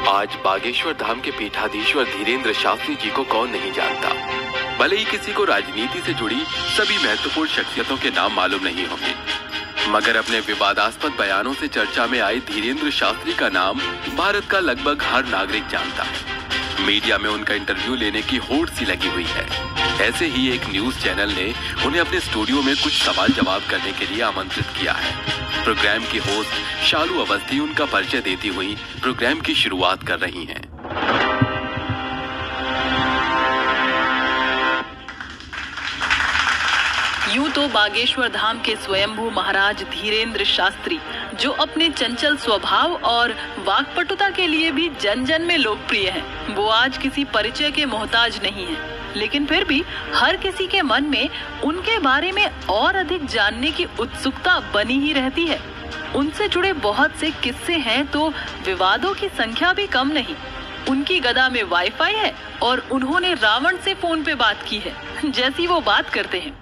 आज बागेश्वर धाम के पीठाधीश्वर धीरेंद्र शास्त्री जी को कौन नहीं जानता। भले ही किसी को राजनीति से जुड़ी सभी महत्वपूर्ण शख्सियतों के नाम मालूम नहीं होंगे, मगर अपने विवादास्पद बयानों से चर्चा में आए धीरेंद्र शास्त्री का नाम भारत का लगभग हर नागरिक जानता है। मीडिया में उनका इंटरव्यू लेने की होड़ सी लगी हुई है। ऐसे ही एक न्यूज चैनल ने उन्हें अपने स्टूडियो में कुछ सवाल जवाब करने के लिए आमंत्रित किया है। प्रोग्राम की होस्ट शालू अवस्थी उनका परिचय देती हुई प्रोग्राम की शुरुआत कर रही हैं। यूं तो बागेश्वर धाम के स्वयंभू महाराज धीरेंद्र शास्त्री, जो अपने चंचल स्वभाव और वाक्पटुता के लिए भी जन जन में लोकप्रिय हैं, वो आज किसी परिचय के मोहताज नहीं हैं। लेकिन फिर भी हर किसी के मन में उनके बारे में और अधिक जानने की उत्सुकता बनी ही रहती है। उनसे जुड़े बहुत से किस्से हैं तो विवादों की संख्या भी कम नहीं। उनकी गदा में वाईफाई है और उन्होंने रावण से फोन पे बात की है, जैसी वो बात करते हैं।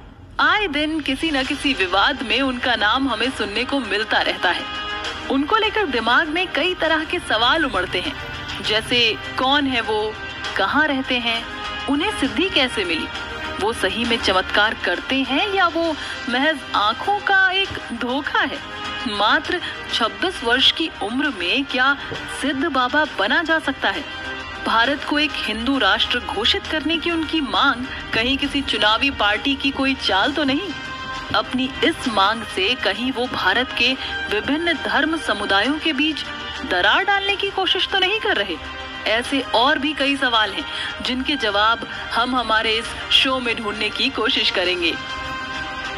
आए दिन किसी न किसी विवाद में उनका नाम हमें सुनने को मिलता रहता है। उनको लेकर दिमाग में कई तरह के सवाल उमड़ते हैं, जैसे कौन है वो, कहाँ रहते हैं, उन्हें सिद्धि कैसे मिली, वो सही में चमत्कार करते हैं या वो महज आंखों का एक धोखा है। मात्र 26 वर्ष की उम्र में क्या सिद्ध बाबा बना जा सकता है? भारत को एक हिंदू राष्ट्र घोषित करने की उनकी मांग कहीं किसी चुनावी पार्टी की कोई चाल तो नहीं? अपनी इस मांग से कहीं वो भारत के विभिन्न धर्म समुदायों के बीच दरार डालने की कोशिश तो नहीं कर रहे? ऐसे और भी कई सवाल हैं जिनके जवाब हम हमारे इस शो में ढूंढने की कोशिश करेंगे।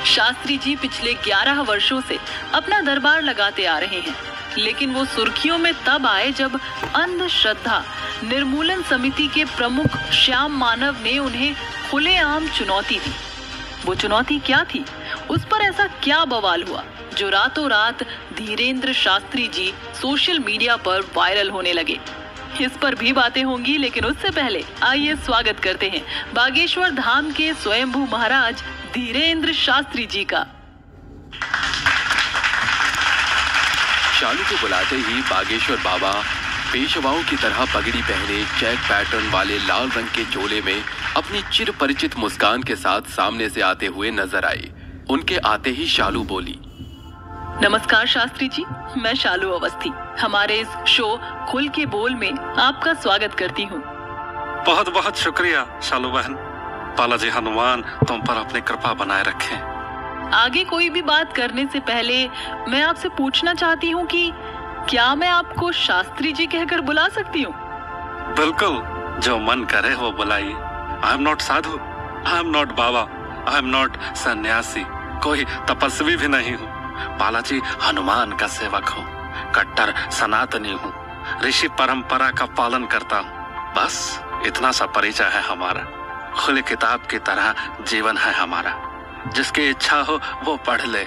शास्त्री जी पिछले 11 वर्षों से अपना दरबार लगाते आ रहे हैं, लेकिन वो सुर्खियों में तब आए जब अंधश्रद्धा निर्मूलन समिति के प्रमुख श्याम मानव ने उन्हें खुलेआम चुनौती दी। वो चुनौती क्या थी? उस पर ऐसा क्या बवाल हुआ जो रातों रात धीरेंद्र शास्त्री जी सोशल मीडिया पर वायरल होने लगे? इस पर भी बातें होंगी, लेकिन उससे पहले आइए स्वागत करते हैं बागेश्वर धाम के स्वयंभू महाराज धीरेंद्र शास्त्री जी का। शालू को बुलाते ही बागेश्वर बाबा पेशवाओं की तरह पगड़ी पहने चेक पैटर्न वाले लाल रंग के चोले में अपनी चिर परिचित मुस्कान के साथ सामने से आते हुए नजर आए। उनके आते ही शालू बोली, नमस्कार शास्त्री जी, मैं शालू अवस्थी हमारे इस शो खुल के बोल में आपका स्वागत करती हूँ। बहुत बहुत शुक्रिया शालू बहन। बालाजी हनुमान तुम पर अपनी कृपा बनाए रखें। आगे कोई भी बात करने से पहले मैं आपसे पूछना चाहती हूँ कि क्या मैं आपको शास्त्री जी कहकर बुला सकती हूँ? बिल्कुल, जो मन करे वो बुलाइए। I am not Sadhu, I am not Baba, I am not सन्यासी, कोई तपस्वी भी नहीं हूँ। बालाजी हनुमान का सेवक हूँ, कट्टर सनातनी हूँ, ऋषि परंपरा का पालन करता हूँ। बस इतना सा परिचय है हमारा। खुली किताब की तरह जीवन है हमारा, जिसकी इच्छा हो वो पढ़ ले।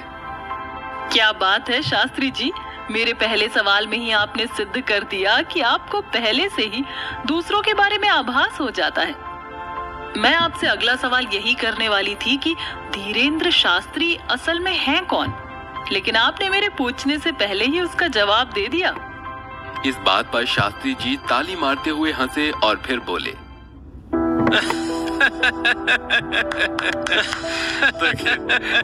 क्या बात है शास्त्री जी, मेरे पहले सवाल में ही आपने सिद्ध कर दिया कि आपको पहले से ही दूसरों के बारे में आभास हो जाता है। मैं आपसे अगला सवाल यही करने वाली थी कि धीरेंद्र शास्त्री असल में हैं कौन, लेकिन आपने मेरे पूछने से पहले ही उसका जवाब दे दिया। इस बात पर शास्त्री जी ताली मारते हुए हंसे और फिर बोले, देखिए,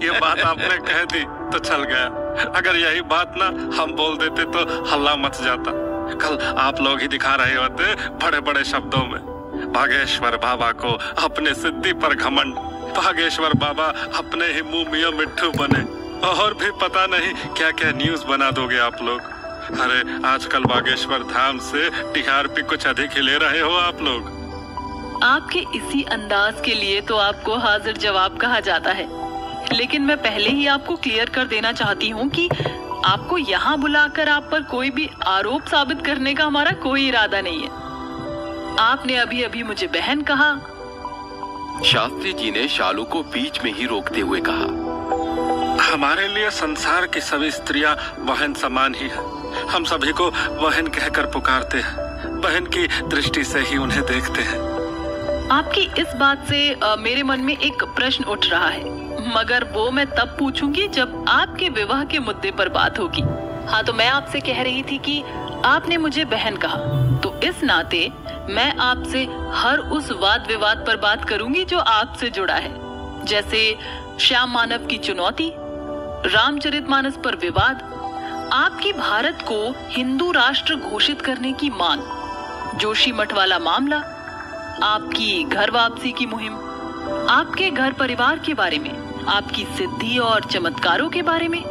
ये बात आपने कह दी तो चल गया। अगर यही बात ना हम बोल देते तो हल्ला मच जाता। कल आप लोग ही दिखा रहे होते बड़े बड़े शब्दों में। बागेश्वर बाबा को अपने सिद्धि पर घमंड, बागेश्वर बाबा अपने ही मुंह मियां मिट्ठू बने, और भी पता नहीं क्या क्या न्यूज बना दोगे आप लोग। अरे आजकल बागेश्वर धाम से टीआरपी कुछ अधिक ही ले रहे हो आप लोग। आपके इसी अंदाज के लिए तो आपको हाजिर जवाब कहा जाता है, लेकिन मैं पहले ही आपको क्लियर कर देना चाहती हूँ कि आपको यहाँ बुलाकर आप पर कोई भी आरोप साबित करने का हमारा कोई इरादा नहीं है। आपने अभी अभी मुझे बहन कहा। शास्त्री जी ने शालू को बीच में ही रोकते हुए कहा, हमारे लिए संसार की सभी स्त्रियां बहन समान ही है। हम सभी को बहन कहकर पुकारते हैं, बहन की दृष्टि से ही उन्हें देखते हैं। आपकी इस बात से मेरे मन में एक प्रश्न उठ रहा है, मगर वो मैं तब पूछूंगी जब आपके विवाह के मुद्दे पर बात होगी। हाँ, तो मैं आपसे कह रही थी कि आपने मुझे बहन कहा, तो इस नाते मैं आपसे हर उस वाद विवाद पर बात करूंगी जो आपसे जुड़ा है, जैसे श्याम मानव की चुनौती, रामचरितमानस पर विवाद, आपकी भारत को हिंदू राष्ट्र घोषित करने की मांग, जोशीमठ वाला मामला, आपकी घर वापसी की मुहिम, आपके घर परिवार के बारे में, आपकी सिद्धि और चमत्कारों के बारे में,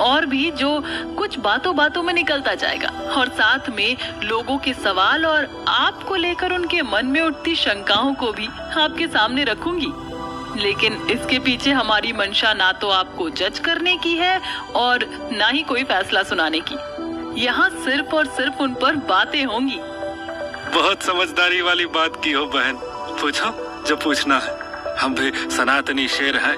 और भी जो कुछ बातों बातों में निकलता जाएगा, और साथ में लोगों के सवाल और आपको लेकर उनके मन में उठती शंकाओं को भी आपके सामने रखूंगी। लेकिन इसके पीछे हमारी मंशा ना तो आपको जज करने की है और ना ही कोई फैसला सुनाने की। यहाँ सिर्फ और सिर्फ उन पर बातें होंगी। बहुत समझदारी वाली बात की हो बहन, पूछो जो पूछना है। हम भी सनातनी शेर हैं।